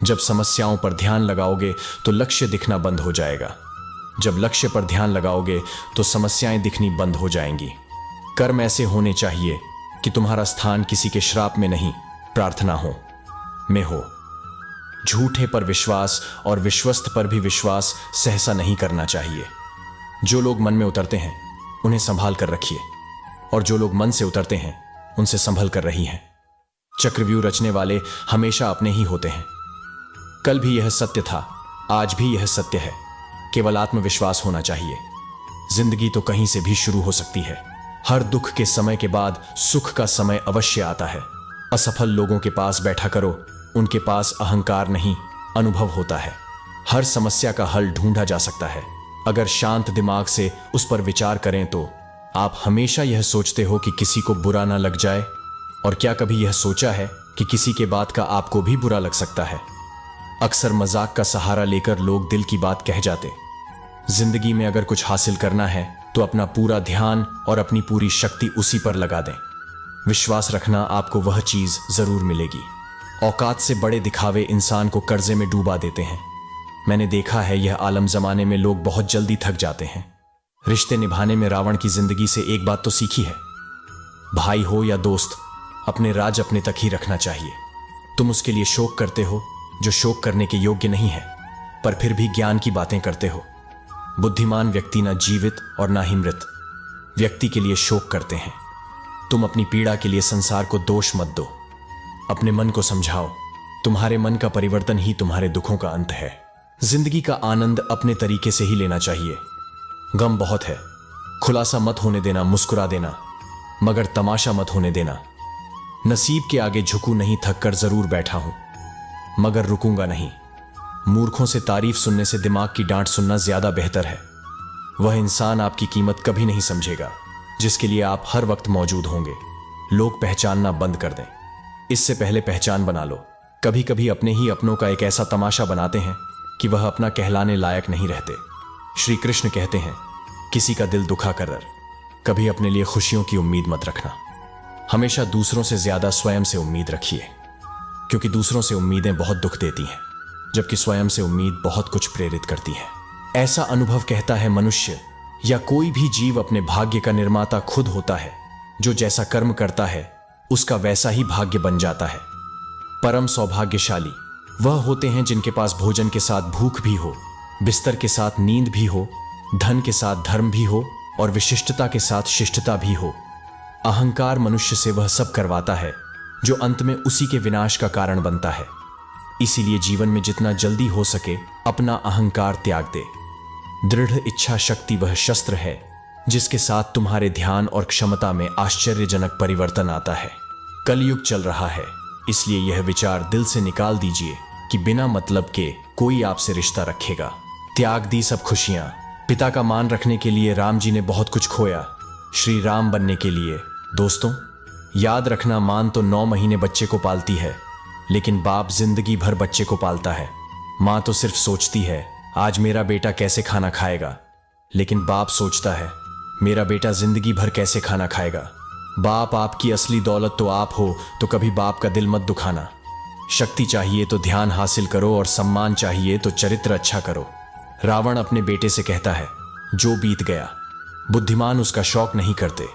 जब समस्याओं पर ध्यान लगाओगे तो लक्ष्य दिखना बंद हो जाएगा। जब लक्ष्य पर ध्यान लगाओगे तो समस्याएं दिखनी बंद हो जाएंगी। कर्म ऐसे होने चाहिए कि तुम्हारा स्थान किसी के श्राप में नहीं, प्रार्थना में हो। झूठे पर विश्वास और विश्वस्त पर भी विश्वास सहसा नहीं करना चाहिए। जो लोग मन में उतरते हैं उन्हें संभाल कर रखिए, और जो लोग मन से उतरते हैं उनसे संभल कर रही हैं। चक्रव्यूह रचने वाले हमेशा अपने ही होते हैं। कल भी यह सत्य था, आज भी यह सत्य है। केवल आत्मविश्वास होना चाहिए। जिंदगी तो कहीं से भी शुरू हो सकती है। हर दुख के समय के बाद सुख का समय अवश्य आता है। असफल लोगों के पास बैठा करो, उनके पास अहंकार नहीं, अनुभव होता है। हर समस्या का हल ढूंढा जा सकता है अगर शांत दिमाग से उस पर विचार करें तो। आप हमेशा यह सोचते हो कि किसी को बुरा ना लग जाए, और क्या कभी यह सोचा है कि किसी के बात का आपको भी बुरा लग सकता है? अक्सर मजाक का सहारा लेकर लोग दिल की बात कह जाते। जिंदगी में अगर कुछ हासिल करना है तो अपना पूरा ध्यान और अपनी पूरी शक्ति उसी पर लगा दें। विश्वास रखना, आपको वह चीज जरूर मिलेगी। औकात से बड़े दिखावे इंसान को कर्जे में डूबा देते हैं। मैंने देखा है यह आलम जमाने में लोग बहुत जल्दी थक जाते हैं। रिश्ते निभाने में रावण की जिंदगी से एक बात तो सीखी है, भाई हो या दोस्त, अपने राज अपने तक ही रखना चाहिए। तुम उसके लिए शोक करते हो जो शोक करने के योग्य नहीं है, पर फिर भी ज्ञान की बातें करते हो। बुद्धिमान व्यक्ति ना जीवित और ना ही मृत व्यक्ति के लिए शोक करते हैं। तुम अपनी पीड़ा के लिए संसार को दोष मत दो, अपने मन को समझाओ। तुम्हारे मन का परिवर्तन ही तुम्हारे दुखों का अंत है। जिंदगी का आनंद अपने तरीके से ही लेना चाहिए। गम बहुत है, खुलासा मत होने देना, मुस्कुरा देना, मगर तमाशा मत होने देना। नसीब के आगे झुकू नहीं, थक कर जरूर बैठा हूं, मगर रुकूंगा नहीं। मूर्खों से तारीफ सुनने से दिमाग की डांट सुनना ज्यादा बेहतर है। वह इंसान आपकी कीमत कभी नहीं समझेगा जिसके लिए आप हर वक्त मौजूद होंगे। लोग पहचानना बंद कर दें, इससे पहले पहचान बना लो। कभी कभी अपने ही अपनों का एक ऐसा तमाशा बनाते हैं कि वह अपना कहलाने लायक नहीं रहते। श्री कृष्ण कहते हैं, किसी का दिल दुखा कर कभी अपने लिए खुशियों की उम्मीद मत रखना। हमेशा दूसरों से ज्यादा स्वयं से उम्मीद रखिए, क्योंकि दूसरों से उम्मीदें बहुत दुख देती हैं, जबकि स्वयं से उम्मीद बहुत कुछ प्रेरित करती है। ऐसा अनुभव कहता है, मनुष्य या कोई भी जीव अपने भाग्य का निर्माता खुद होता है। जो जैसा कर्म करता है उसका वैसा ही भाग्य बन जाता है। परम सौभाग्यशाली वह होते हैं जिनके पास भोजन के साथ भूख भी हो, बिस्तर के साथ नींद भी हो, धन के साथ धर्म भी हो और विशिष्टता के साथ शिष्टता भी हो। अहंकार मनुष्य से वह सब करवाता है जो अंत में उसी के विनाश का कारण बनता है। इसीलिए जीवन में जितना जल्दी हो सके अपना अहंकार त्याग दे। दृढ़ इच्छा शक्ति वह शस्त्र है जिसके साथ तुम्हारे ध्यान और क्षमता में आश्चर्यजनक परिवर्तन आता है। कलयुग चल रहा है, इसलिए यह विचार दिल से निकाल दीजिए कि बिना मतलब के कोई आपसे रिश्ता रखेगा। त्याग दी सब खुशियां। पिता का मान रखने के लिए राम जी ने बहुत कुछ खोया, श्री राम बनने के लिए। दोस्तों, याद रखना, मान तो 9 महीने बच्चे को पालती है, लेकिन बाप जिंदगी भर बच्चे को पालता है। माँ तो सिर्फ सोचती है आज मेरा बेटा कैसे खाना खाएगा, लेकिन बाप सोचता है मेरा बेटा जिंदगी भर कैसे खाना खाएगा। बाप आपकी असली दौलत तो आप हो, तो कभी बाप का दिल मत दुखाना। शक्ति चाहिए तो ध्यान हासिल करो, और सम्मान चाहिए तो चरित्र अच्छा करो। रावण अपने बेटे से कहता है, जो बीत गया। बुद्धिमान उसका शौक नहीं करते,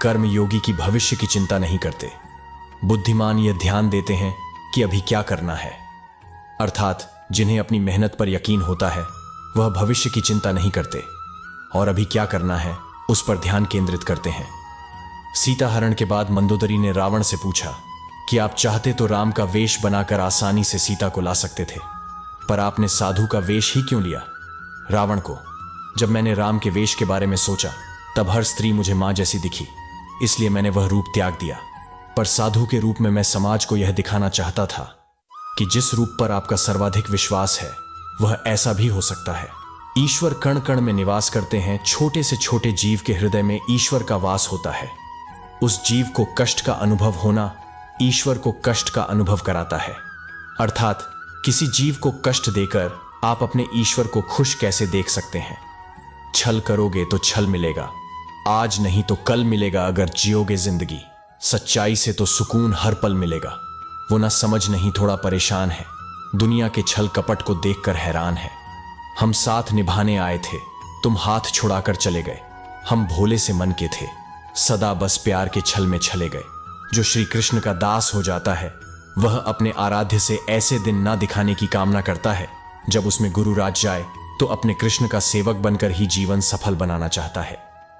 कर्म योगी की भविष्य की चिंता नहीं करते। बुद्धिमान यह ध्यान देते हैं कि अभी क्या करना है, अर्थात जिन्हें अपनी मेहनत पर यकीन होता है वह भविष्य की चिंता नहीं करते और अभी क्या करना है उस पर ध्यान केंद्रित करते हैं। सीता हरण के बाद मंदोदरी ने रावण से पूछा कि आप चाहते तो राम का वेश बनाकर आसानी से सीता को ला सकते थे, पर आपने साधु का वेश ही क्यों लिया? रावण को, जब मैंने राम के वेश के बारे में सोचा तब हर स्त्री मुझे मां जैसी दिखी, इसलिए मैंने वह रूप त्याग दिया। पर साधु के रूप में मैं समाज को यह दिखाना चाहता था कि जिस रूप पर आपका सर्वाधिक विश्वास है वह ऐसा भी हो सकता है। ईश्वर कण कण में निवास करते हैं। छोटे से छोटे जीव के हृदय में ईश्वर का वास होता है। उस जीव को कष्ट का अनुभव होना ईश्वर को कष्ट का अनुभव कराता है। अर्थात किसी जीव को कष्ट देकर आप अपने ईश्वर को खुश कैसे देख सकते हैं? छल करोगे तो छल मिलेगा, आज नहीं तो कल मिलेगा अगर जियोगे जिंदगी। सच्चाई से तो सुकून हर पल मिलेगा। वो ना समझ नहीं थोड़ा परेशान है, दुनिया के छल कपट को देखकर हैरान है। हम साथ निभाने आए थे, तुम हाथ छुड़ाकर चले गए। हम भोले से मन के थे, सदा बस प्यार के छल में छले गए। जो श्री कृष्ण का दास हो जाता है वह अपने आराध्य से ऐसे दिन ना दिखाने की कामना करता है जब उसमें गुरु राज जाए, तो अपने कृष्ण का सेवक बनकर ही जीवन सफल बनाना चाहता है।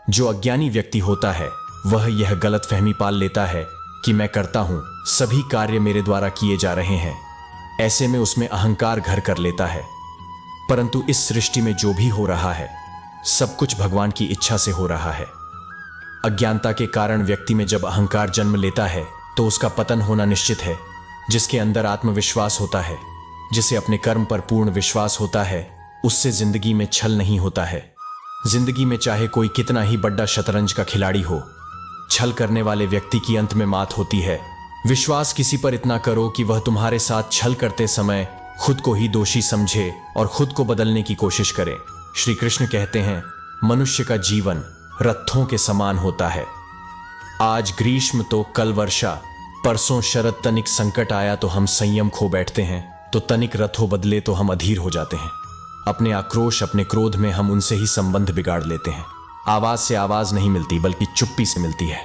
जो अज्ञानी व्यक्ति होता है वह यह गलत फहमी पाल लेता है कि मैं करता हूं, सभी कार्य मेरे द्वारा किए जा रहे हैं। ऐसे में उसमें अहंकार घर कर लेता है। परंतु इस सृष्टि में जो भी हो रहा है सब कुछ भगवान की इच्छा से हो रहा है। अज्ञानता के कारण व्यक्ति में जब अहंकार जन्म लेता है तो उसका पतन होना निश्चित है। जिसके अंदर आत्मविश्वास होता है, जिसे अपने कर्म पर पूर्ण विश्वास होता है, उससे जिंदगी में छल नहीं होता है। जिंदगी में चाहे कोई कितना ही बड़ा शतरंज का खिलाड़ी हो, छल करने वाले व्यक्ति की अंत में मात होती है। विश्वास किसी पर इतना करो कि वह तुम्हारे साथ छल करते समय खुद को ही दोषी समझे और खुद को बदलने की कोशिश करे। श्री कृष्ण कहते हैं, मनुष्य का जीवन रथों के समान होता है। आज ग्रीष्म तो कल वर्षा, परसों शरद तनिक संकट आया तो हम संयम खो बैठते हैं, तो तनिक रथों बदले तो हम अधीर हो जाते हैं। अपने आक्रोश, अपने क्रोध में हम उनसे ही संबंध बिगाड़ लेते हैं। आवाज से आवाज नहीं मिलती बल्कि चुप्पी से मिलती है।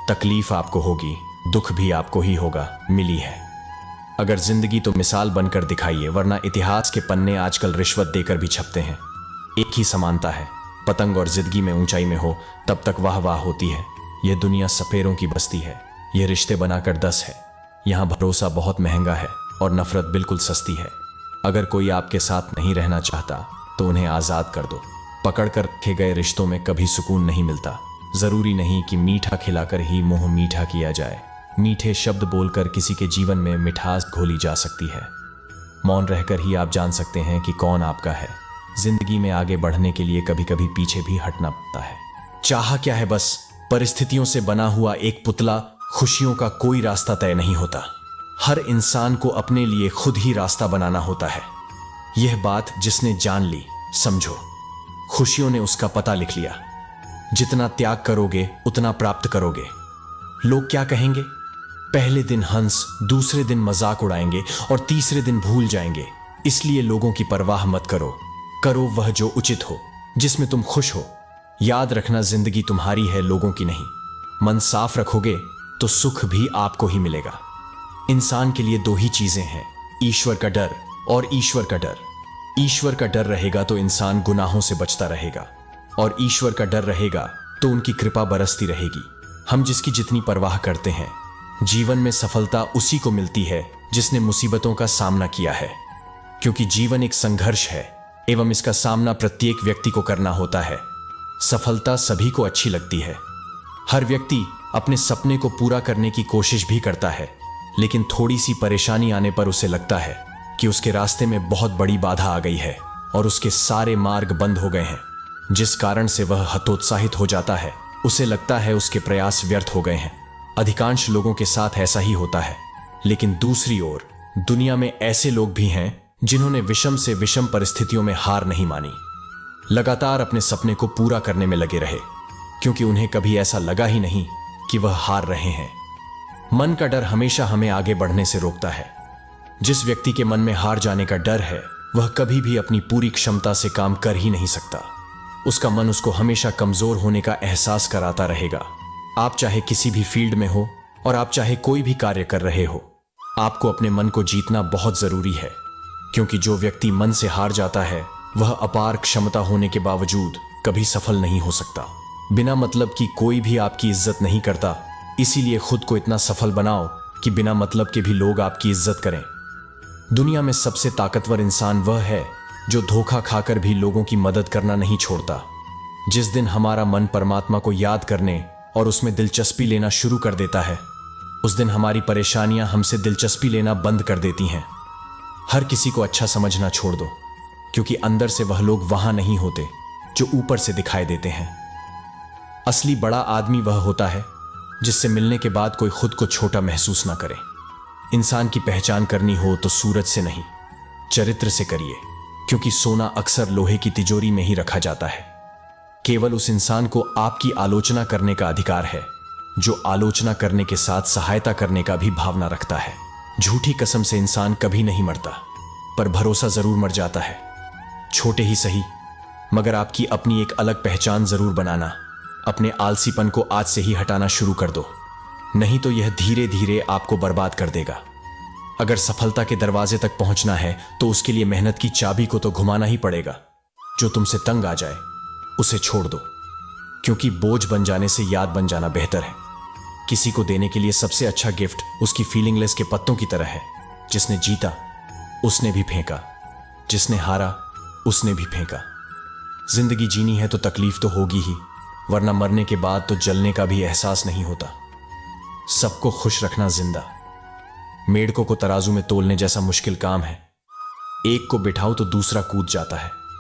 तकलीफ आपको होगी, दुख भी आपको ही होगा, मिली है। अगर जिंदगी तो मिसाल बनकर दिखाइए, वरना इतिहास के पन्ने आजकल रिश्वत देकर भी छपते हैं। एक ही समानता है, पतंग और जिंदगी में ऊंचाई में हो तब तक वाह वाह होती है। यह दुनिया सपेरों की बस्ती है, यह रिश्ते बनाकर 10 है। यहाँ भरोसा बहुत महंगा है और नफरत बिल्कुल सस्ती है। अगर कोई आपके साथ नहीं रहना चाहता तो उन्हें आजाद कर दो। पकड़ कर रखे गए रिश्तों में कभी सुकून नहीं मिलता। जरूरी नहीं कि मीठा खिलाकर ही मुंह मीठा किया जाए। मीठे शब्द बोलकर किसी के जीवन में मिठास घोली जा सकती है। मौन रहकर ही आप जान सकते हैं कि कौन आपका है। जिंदगी में आगे बढ़ने के लिए कभी कभी पीछे भी हटना पड़ता है। चाहा क्या है, बस परिस्थितियों से बना हुआ एक पुतला। खुशियों का कोई रास्ता तय नहीं होता। हर इंसान को अपने लिए खुद ही रास्ता बनाना होता है। यह बात जिसने जान ली, समझो खुशियों ने उसका पता लिख लिया। जितना त्याग करोगे उतना प्राप्त करोगे। लोग क्या कहेंगे? पहले दिन हंस, दूसरे दिन मजाक उड़ाएंगे और तीसरे दिन भूल जाएंगे। इसलिए लोगों की परवाह मत करो। करो वह जो उचित हो, जिसमें तुम खुश हो। याद रखना, जिंदगी तुम्हारी है, लोगों की नहीं। मन साफ रखोगे तो सुख भी आपको ही मिलेगा। इंसान के लिए 2 ही चीजें हैं, ईश्वर का डर और ईश्वर का डर। ईश्वर का डर रहेगा तो इंसान गुनाहों से बचता रहेगा, और ईश्वर का डर रहेगा तो उनकी कृपा बरसती रहेगी। हम जिसकी जितनी परवाह करते हैं, जीवन में सफलता उसी को मिलती है जिसने मुसीबतों का सामना किया है। क्योंकि जीवन एक संघर्ष है एवं इसका सामना प्रत्येक व्यक्ति को करना होता है। सफलता सभी को अच्छी लगती है। हर व्यक्ति अपने सपने को पूरा करने की कोशिश भी करता है, लेकिन थोड़ी सी परेशानी आने पर उसे लगता है कि उसके रास्ते में बहुत बड़ी बाधा आ गई है और उसके सारे मार्ग बंद हो गए हैं, जिस कारण से वह हतोत्साहित हो जाता है। उसे लगता है उसके प्रयास व्यर्थ हो गए हैं। अधिकांश लोगों के साथ ऐसा ही होता है। लेकिन दूसरी ओर दुनिया में ऐसे लोग भी हैं जिन्होंने विषम से विषम परिस्थितियों में हार नहीं मानी, लगातार अपने सपने को पूरा करने में लगे रहे, क्योंकि उन्हें कभी ऐसा लगा ही नहीं कि वह हार रहे हैं। मन का डर हमेशा हमें आगे बढ़ने से रोकता है। जिस व्यक्ति के मन में हार जाने का डर है वह कभी भी अपनी पूरी क्षमता से काम कर ही नहीं सकता। उसका मन उसको हमेशा कमजोर होने का एहसास कराता रहेगा। आप चाहे किसी भी फील्ड में हो और आप चाहे कोई भी कार्य कर रहे हो, आपको अपने मन को जीतना बहुत जरूरी है। क्योंकि जो व्यक्ति मन से हार जाता है वह अपार क्षमता होने के बावजूद कभी सफल नहीं हो सकता। बिना मतलब की कोई भी आपकी इज्जत नहीं करता, इसीलिए खुद को इतना सफल बनाओ कि बिना मतलब के भी लोग आपकी इज्जत करें। दुनिया में सबसे ताकतवर इंसान वह है जो धोखा खाकर भी लोगों की मदद करना नहीं छोड़ता। जिस दिन हमारा मन परमात्मा को याद करने और उसमें दिलचस्पी लेना शुरू कर देता है, उस दिन हमारी परेशानियां हमसे दिलचस्पी लेना बंद कर देती हैं। हर किसी को अच्छा समझना छोड़ दो, क्योंकि अंदर से वह लोग वहां नहीं होते जो ऊपर से दिखाई देते हैं। असली बड़ा आदमी वह होता है जिससे मिलने के बाद कोई खुद को छोटा महसूस ना करे। इंसान की पहचान करनी हो तो सूरज से नहीं, चरित्र से करिए, क्योंकि सोना अक्सर लोहे की तिजोरी में ही रखा जाता है। केवल उस इंसान को आपकी आलोचना करने का अधिकार है जो आलोचना करने के साथ सहायता करने का भी भावना रखता है। झूठी कसम से इंसान कभी नहीं मरता। पर भरोसा जरूर मर जाता है। छोटे ही सही, मगर आपकी अपनी एक अलग पहचान जरूर बनाना। अपने आलसीपन को आज से ही हटाना शुरू कर दो, नहीं तो यह धीरे धीरे आपको बर्बाद कर देगा। अगर सफलता के दरवाजे तक पहुंचना है तो उसके लिए मेहनत की चाबी को तो घुमाना ही पड़ेगा। जो तुमसे तंग आ जाए उसे छोड़ दो, क्योंकि बोझ बन जाने से याद बन जाना बेहतर है। किसी को देने के लिए सबसे अच्छा गिफ्ट उसकी फीलिंगलेस के पत्तों की तरह है। जिसने जीता उसने भी फेंका, जिसने हारा उसने भी फेंका। जिंदगी जीनी है तो तकलीफ तो होगी ही, वरना मरने के बाद तो जलने का भी एहसास नहीं होता। सबको खुश रखना जिंदा। मेंढकों को तराजू में तोलने जैसा मुश्किल काम है। एक को बिठाओ तो दूसरा कूद जाता है।